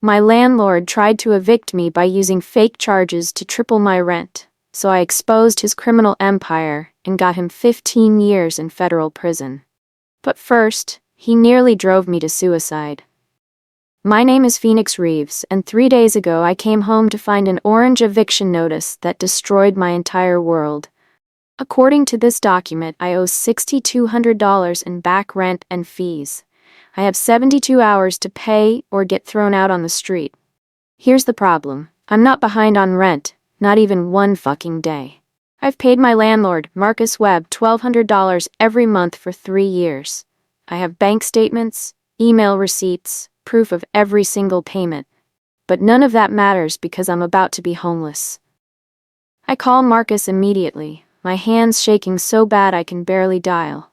My landlord tried to evict me by using fake charges to triple my rent, so I exposed his criminal empire and got him 15 years in federal prison. But first, he nearly drove me to suicide. My name is Phoenix Reeves, and 3 days ago I came home to find an orange eviction notice that destroyed my entire world. According to this document, I owe $6,200 in back rent and fees. I have 72 hours to pay or get thrown out on the street. Here's the problem. I'm not behind on rent, not even one fucking day. I've paid my landlord, Marcus Webb, $1,200 every month for 3 years. I have bank statements, email receipts, proof of every single payment. But none of that matters because I'm about to be homeless. I call Marcus immediately, my hands shaking so bad I can barely dial.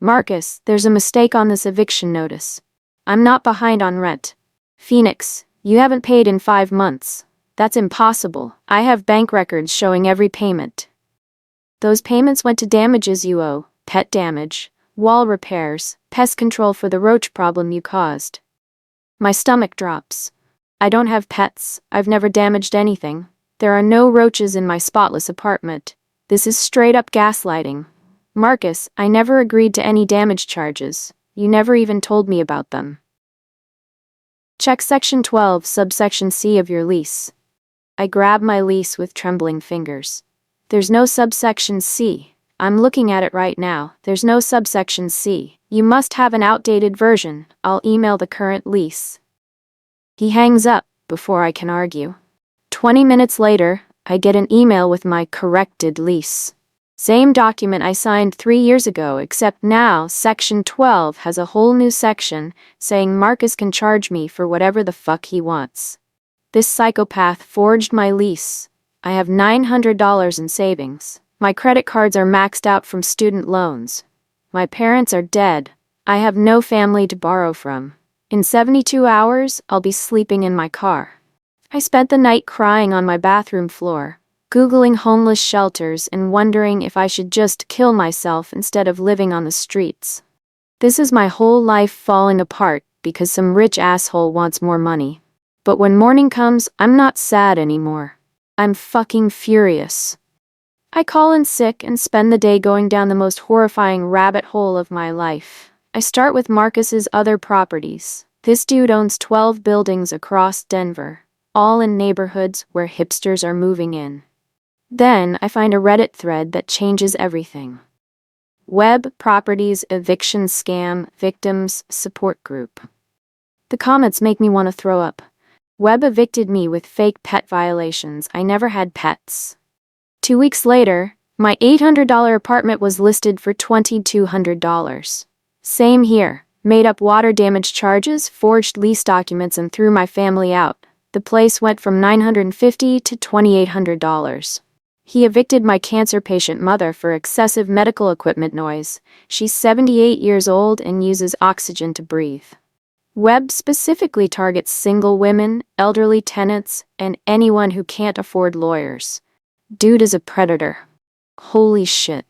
Marcus, there's a mistake on this eviction notice. I'm not behind on rent. Phoenix, you haven't paid in 5 months. That's impossible. I have bank records showing every payment. Those payments went to damages you owe, pet damage, wall repairs, pest control for the roach problem you caused. My stomach drops. I don't have pets, I've never damaged anything. There are no roaches in my spotless apartment. This is straight up gaslighting. Marcus, I never agreed to any damage charges. You never even told me about them. Check Section 12, subsection C of your lease. I grab my lease with trembling fingers. There's no subsection C. I'm looking at it right now. There's no subsection C. You must have an outdated version. I'll email the current lease. He hangs up before I can argue. 20 minutes later, I get an email with my corrected lease. Same document I signed 3 years ago, except now Section 12 has a whole new section saying Marcus can charge me for whatever the fuck he wants. This psychopath forged my lease. I have $900 in savings. My credit cards are maxed out from student loans. My parents are dead. I have no family to borrow from. In 72 hours, I'll be sleeping in my car. I spent the night crying on my bathroom floor, Googling homeless shelters and wondering if I should just kill myself instead of living on the streets. This is my whole life falling apart because some rich asshole wants more money. But when morning comes, I'm not sad anymore. I'm fucking furious. I call in sick and spend the day going down the most horrifying rabbit hole of my life. I start with Marcus's other properties. This dude owns 12 buildings across Denver, all in neighborhoods where hipsters are moving in. Then I find a Reddit thread that changes everything. Webb Properties Eviction Scam Victims Support Group. The comments make me want to throw up. Webb evicted me with fake pet violations. I never had pets. 2 weeks later, my $800 apartment was listed for $2,200. Same here. Made up water damage charges, forged lease documents, and threw my family out. The place went from $950 to $2,800. He evicted my cancer patient mother for excessive medical equipment noise. She's 78 years old and uses oxygen to breathe. Webb specifically targets single women, elderly tenants, and anyone who can't afford lawyers. Dude is a predator. Holy shit.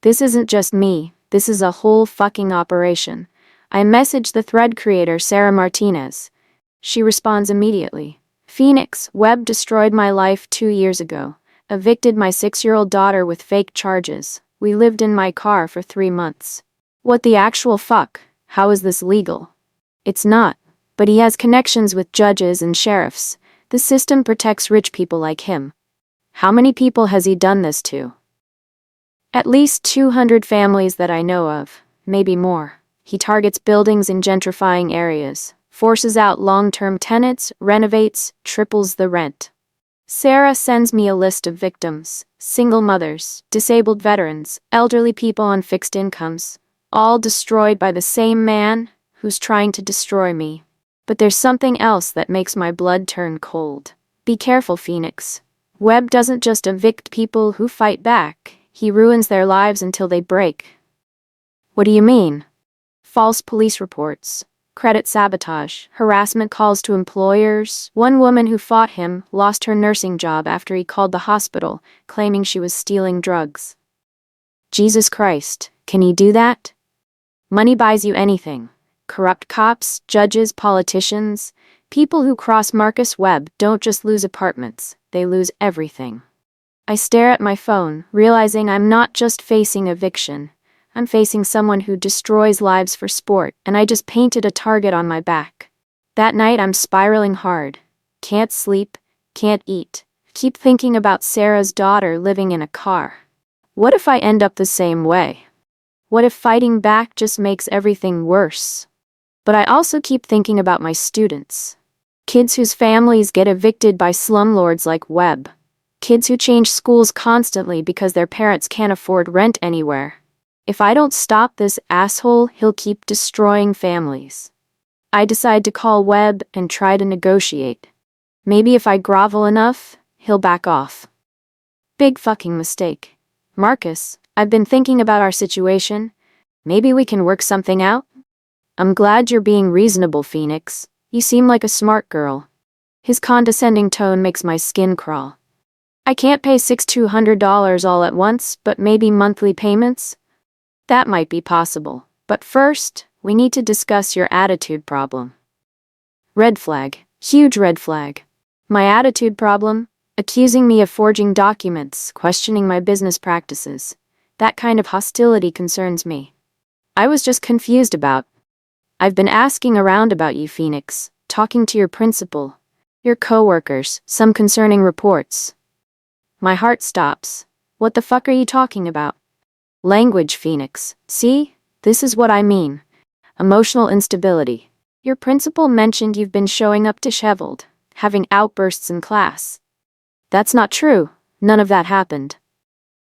This isn't just me, this is a whole fucking operation. I message the thread creator Sarah Martinez. She responds immediately. Phoenix, Webb destroyed my life 2 years ago. Evicted my 6-year-old daughter with fake charges. We lived in my car for 3 months. What the actual fuck? How is this legal? It's not. But he has connections with judges and sheriffs. The system protects rich people like him. How many people has he done this to? At least 200 families that I know of, maybe more. He targets buildings in gentrifying areas, forces out long-term tenants, renovates, triples the rent. Sarah sends me a list of victims: single mothers, disabled veterans, elderly people on fixed incomes, all destroyed by the same man who's trying to destroy me. But there's something else that makes my blood turn cold. Be careful, Phoenix. Webb doesn't just evict people who fight back, he ruins their lives until they break. What do you mean? False police reports, credit sabotage, harassment calls to employers. One woman who fought him lost her nursing job after he called the hospital, claiming she was stealing drugs. Jesus Christ, can he do that? Money buys you anything. Corrupt cops, judges, politicians. People who cross Marcus Webb don't just lose apartments, they lose everything. I stare at my phone, realizing I'm not just facing eviction. I'm facing someone who destroys lives for sport, and I just painted a target on my back. That night I'm spiraling hard. Can't sleep, can't eat. Keep thinking about Sarah's daughter living in a car. What if I end up the same way? What if fighting back just makes everything worse? But I also keep thinking about my students. Kids whose families get evicted by slumlords like Webb. Kids who change schools constantly because their parents can't afford rent anywhere. If I don't stop this asshole, he'll keep destroying families. I decide to call Webb and try to negotiate. Maybe if I grovel enough, he'll back off. Big fucking mistake. Marcus, I've been thinking about our situation. Maybe we can work something out? I'm glad you're being reasonable, Phoenix. You seem like a smart girl. His condescending tone makes my skin crawl. I can't pay $6,200 all at once, but maybe monthly payments? That might be possible. But first, we need to discuss your attitude problem. Red flag. Huge red flag. My attitude problem? Accusing me of forging documents, questioning my business practices. That kind of hostility concerns me. I was just confused about. I've been asking around about you, Phoenix, talking to your principal, your coworkers, some concerning reports. My heart stops. What the fuck are you talking about? Language, Phoenix. See? This is what I mean. Emotional instability. Your principal mentioned you've been showing up disheveled, having outbursts in class. That's not true. None of that happened.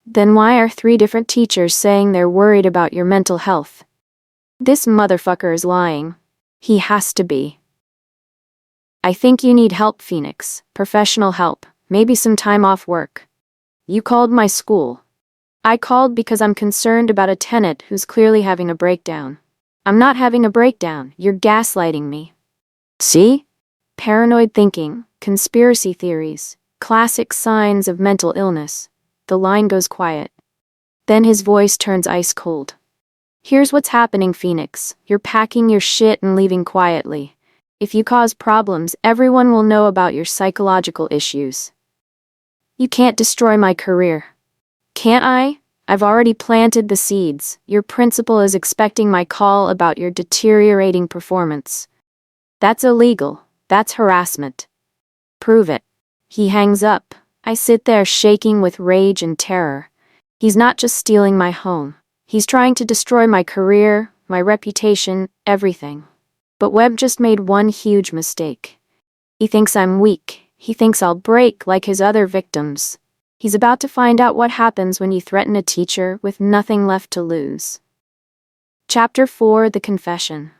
Then why are 3 different teachers saying they're worried about your mental health? This motherfucker is lying. He has to be. I think you need help, Phoenix. Professional help. Maybe some time off work. You called my school. I called because I'm concerned about a tenant who's clearly having a breakdown. I'm not having a breakdown. You're gaslighting me. See? Paranoid thinking, conspiracy theories, classic signs of mental illness. The line goes quiet. Then his voice turns ice cold. Here's what's happening, Phoenix. You're packing your shit and leaving quietly. If you cause problems, everyone will know about your psychological issues. You can't destroy my career. Can't I? I've already planted the seeds. Your principal is expecting my call about your deteriorating performance. That's illegal. That's harassment. Prove it. He hangs up. I sit there shaking with rage and terror. He's not just stealing my home. He's trying to destroy my career, my reputation, everything. But Webb just made one huge mistake. He thinks I'm weak. He thinks I'll break like his other victims. He's about to find out what happens when you threaten a teacher with nothing left to lose. Chapter 4: The Confession.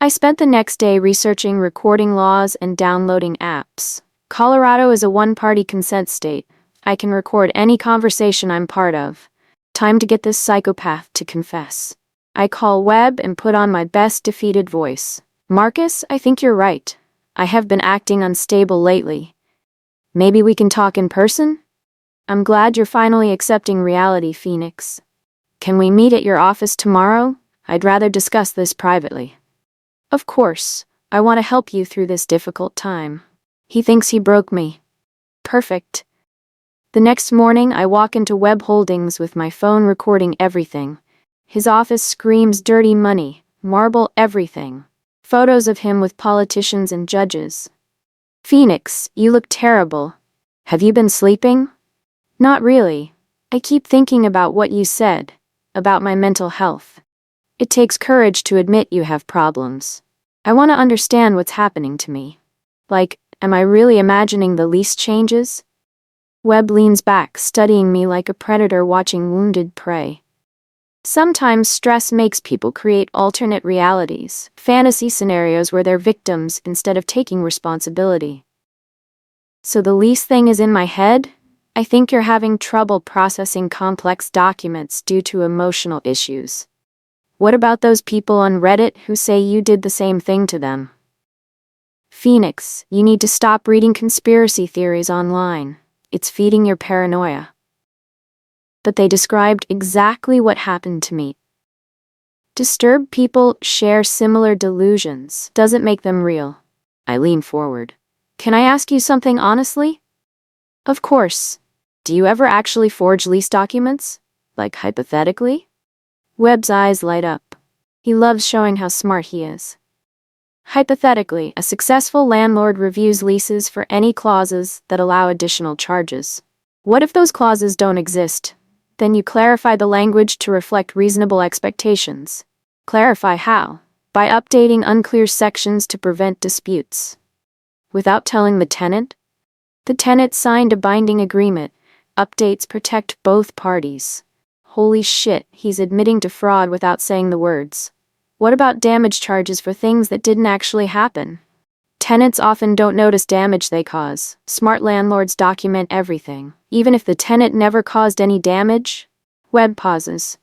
I spent the next day researching recording laws and downloading apps. Colorado is a one-party consent state. I can record any conversation I'm part of. Time to get this psychopath to confess. I call Webb and put on my best defeated voice. Marcus, I think you're right. I have been acting unstable lately. Maybe we can talk in person? I'm glad you're finally accepting reality, Phoenix. Can we meet at your office tomorrow? I'd rather discuss this privately. Of course. I want to help you through this difficult time. He thinks he broke me. Perfect. The next morning, I walk into Webb Holdings with my phone recording everything. His office screams dirty money, marble everything. Photos of him with politicians and judges. Phoenix, you look terrible. Have you been sleeping? Not really. I keep thinking about what you said, about my mental health. It takes courage to admit you have problems. I want to understand what's happening to me. Like, am I really imagining the lease changes? Webb leans back, studying me like a predator watching wounded prey. Sometimes stress makes people create alternate realities, fantasy scenarios where they're victims instead of taking responsibility. So the lease thing is in my head? I think you're having trouble processing complex documents due to emotional issues. What about those people on Reddit who say you did the same thing to them? Phoenix, you need to stop reading conspiracy theories online. It's feeding your paranoia. But they described exactly what happened to me. Disturbed people share similar delusions. Doesn't make them real. I lean forward. Can I ask you something honestly? Of course. Do you ever actually forge lease documents? Like hypothetically? Webb's eyes light up. He loves showing how smart he is. Hypothetically, a successful landlord reviews leases for any clauses that allow additional charges. What if those clauses don't exist? Then you clarify the language to reflect reasonable expectations. Clarify how? By updating unclear sections to prevent disputes. Without telling the tenant? The tenant signed a binding agreement. Updates protect both parties. Holy shit, he's admitting to fraud without saying the words. What about damage charges for things that didn't actually happen? Tenants often don't notice damage they cause. Smart landlords document everything, even if the tenant never caused any damage. Webb pauses.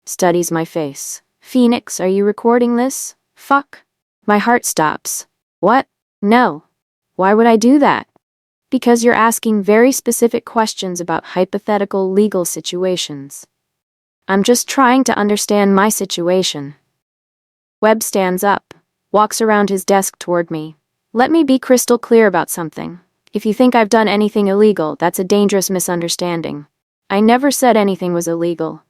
Studies my face. Phoenix, are you recording this? Fuck. My heart stops. What? No. Why would I do that? Because you're asking very specific questions about hypothetical legal situations. I'm just trying to understand my situation. Webb stands up, walks around his desk toward me. Let me be crystal clear about something. If you think I've done anything illegal, that's a dangerous misunderstanding. I never said anything was illegal.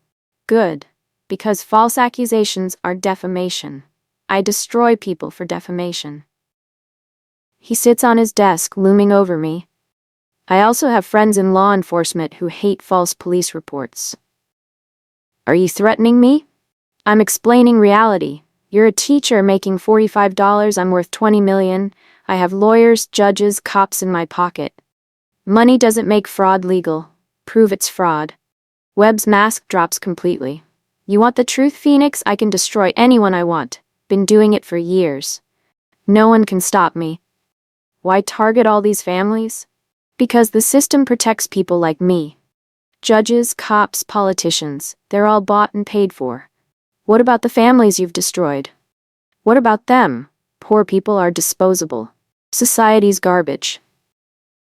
Good. Because false accusations are defamation. I destroy people for defamation. He sits on his desk, looming over me. I also have friends in law enforcement who hate false police reports. Are you threatening me? I'm explaining reality. You're a teacher making $45, I'm worth $20 million. I have lawyers, judges, cops in my pocket. Money doesn't make fraud legal. Prove it's fraud. Webb's mask drops completely. You want the truth, Phoenix? I can destroy anyone I want. Been doing it for years. No one can stop me. Why target all these families? Because the system protects people like me. Judges, cops, politicians, they're all bought and paid for. What about the families you've destroyed? What about them? Poor people are disposable. Society's garbage.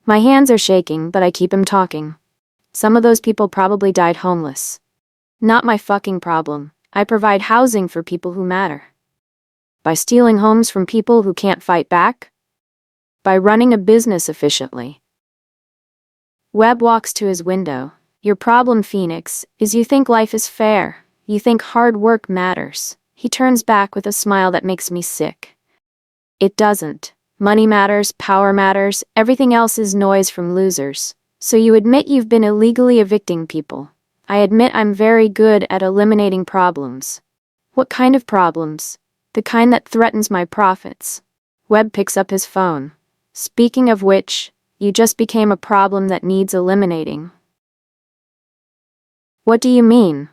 My hands are shaking, but I keep him talking. Some of those people probably died homeless. Not my fucking problem. I provide housing for people who matter. By stealing homes from people who can't fight back? By running a business efficiently. Webb walks to his window. Your problem, Phoenix, is you think life is fair. You think hard work matters. He turns back with a smile that makes me sick. It doesn't. Money matters, power matters, everything else is noise from losers. So you admit you've been illegally evicting people. I admit I'm very good at eliminating problems. What kind of problems? The kind that threatens my profits. Webb picks up his phone. Speaking of which, you just became a problem that needs eliminating. What do you mean?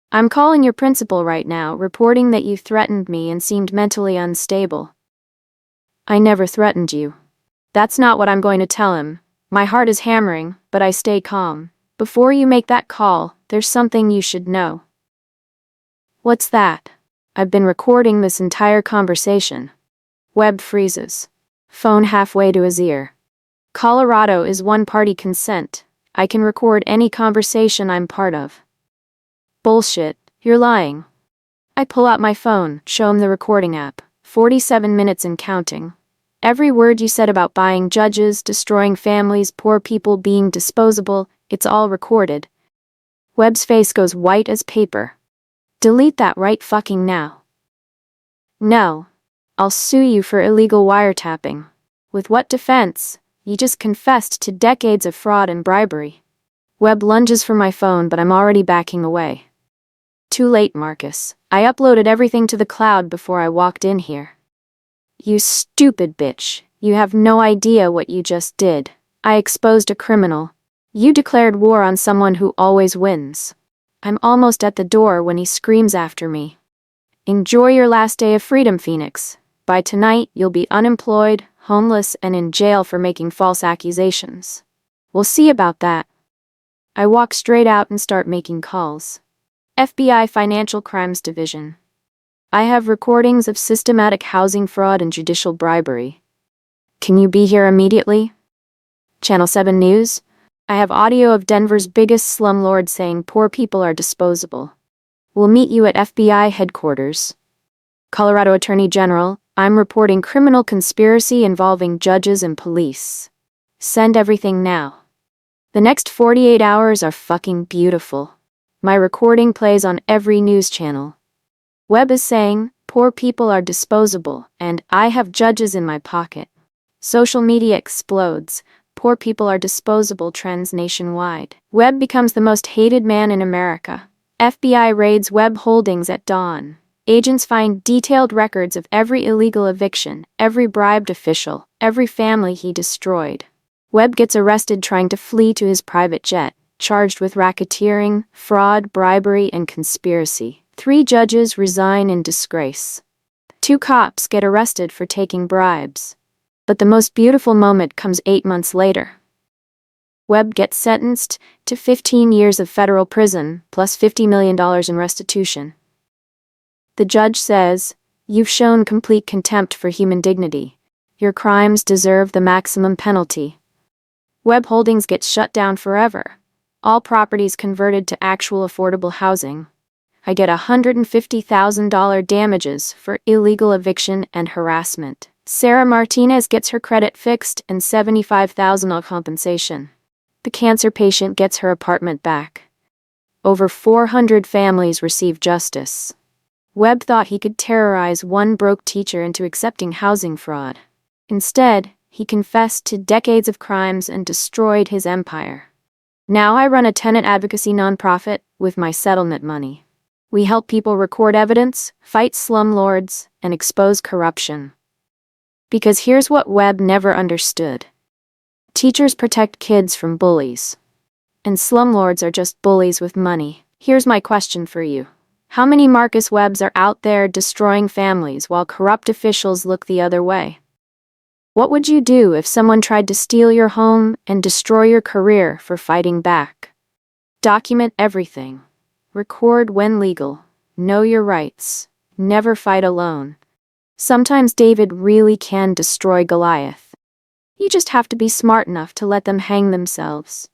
I'm calling your principal right now, reporting that you threatened me and seemed mentally unstable. I never threatened you. That's not what I'm going to tell him. My heart is hammering, but I stay calm. Before you make that call, there's something you should know. What's that? I've been recording this entire conversation. Webb freezes. Phone halfway to his ear. Colorado is one-party consent. I can record any conversation I'm part of. Bullshit, you're lying. I pull out my phone, show him the recording app. 47 minutes and counting. Every word you said about buying judges, destroying families, poor people being disposable, it's all recorded. Webb's face goes white as paper. Delete that right fucking now. No. I'll sue you for illegal wiretapping. With what defense? You just confessed to decades of fraud and bribery. Webb lunges for my phone, but I'm already backing away. Too late, Marcus. I uploaded everything to the cloud before I walked in here. You stupid bitch. You have no idea what you just did. I exposed a criminal. You declared war on someone who always wins. I'm almost at the door when he screams after me. Enjoy your last day of freedom, Phoenix. By tonight, you'll be unemployed, homeless, and in jail for making false accusations. We'll see about that. I walk straight out and start making calls. FBI Financial Crimes Division. I have recordings of systematic housing fraud and judicial bribery. Can you be here immediately? Channel 7 News. I have audio of Denver's biggest slumlord saying poor people are disposable. We'll meet you at FBI headquarters. Colorado Attorney General, I'm reporting criminal conspiracy involving judges and police. Send everything now. The next 48 hours are fucking beautiful. My recording plays on every news channel. Webb is saying, poor people are disposable, and I have judges in my pocket. Social media explodes. Poor people are disposable trends nationwide. Webb becomes the most hated man in America. FBI raids Webb holdings at dawn. Agents find detailed records of every illegal eviction, every bribed official, every family he destroyed. Webb gets arrested trying to flee to his private jet, charged with racketeering, fraud, bribery, and conspiracy. 3 judges resign in disgrace. 2 cops get arrested for taking bribes. But the most beautiful moment comes 8 months later. Webb gets sentenced to 15 years of federal prison, plus $50 million in restitution. The judge says, "You've shown complete contempt for human dignity. Your crimes deserve the maximum penalty." Webb Holdings gets shut down forever. All properties converted to actual affordable housing. I get $150,000 damages for illegal eviction and harassment. Sarah Martinez gets her credit fixed and $75,000 compensation. The cancer patient gets her apartment back. Over 400 families receive justice. Webb thought he could terrorize one broke teacher into accepting housing fraud. Instead, he confessed to decades of crimes and destroyed his empire. Now I run a tenant advocacy nonprofit with my settlement money. We help people record evidence, fight slumlords, and expose corruption. Because here's what Webb never understood. Teachers protect kids from bullies. And slumlords are just bullies with money. Here's my question for you. How many Marcus Webbs are out there destroying families while corrupt officials look the other way? What would you do if someone tried to steal your home and destroy your career for fighting back? Document everything. Record when legal. Know your rights. Never fight alone. Sometimes David really can destroy Goliath. You just have to be smart enough to let them hang themselves.